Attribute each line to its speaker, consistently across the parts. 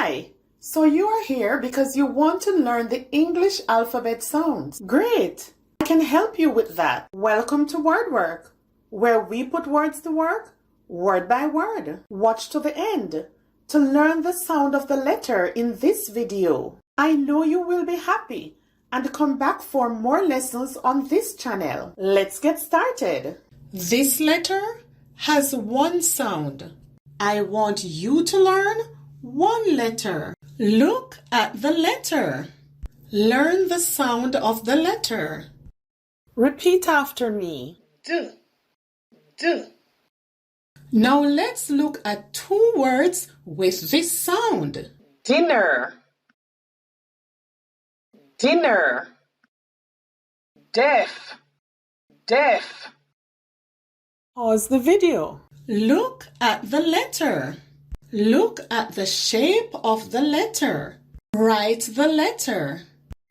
Speaker 1: Hi, so you are here because you want to learn the English alphabet sounds. Great! I can help you with that. Welcome to WordWork, where we put words to work, word by word. Watch to the end to learn the sound of the letter in this video. I know you will be happy and come back for more lessons on this channel. Let's get started. This letter has one sound. I want you to learn one letter. Look at the letter. Learn the sound of the letter. Repeat after me.
Speaker 2: D, D.
Speaker 1: Now let's look at two words with this sound.
Speaker 2: Dinner, dinner. Deaf, deaf.
Speaker 1: Pause the video. Look at the letter. Look at the shape of the letter. Write the letter.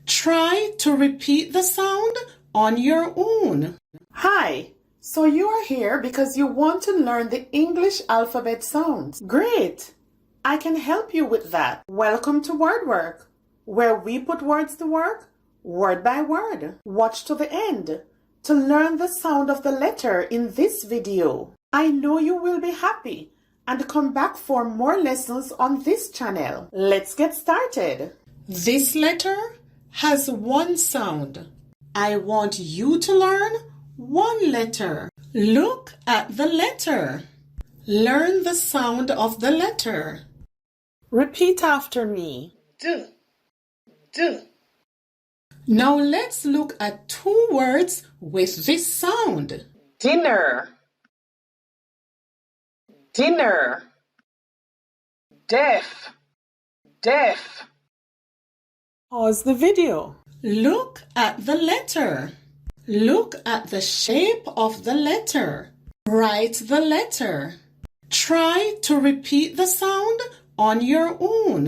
Speaker 1: Try to repeat the sound on your own. Hi, so you are here because you want to learn the English alphabet sounds. Great! I can help you with that. Welcome to WordWork, where we put words to work, word by word. Watch to the end to learn the sound of the letter in this video. I know you will be happy and come back for more lessons on this channel. Let's get started. This letter has one sound. I want you to learn one letter. Look at the letter. Learn the sound of the letter. Repeat after me.
Speaker 2: D, D.
Speaker 1: Now let's look at two words with this sound.
Speaker 2: Dinner, dinner. Deaf, deaf.
Speaker 1: Pause the video. Look at the letter. Look at the shape of the letter. Write the letter. Try to repeat the sound on your own.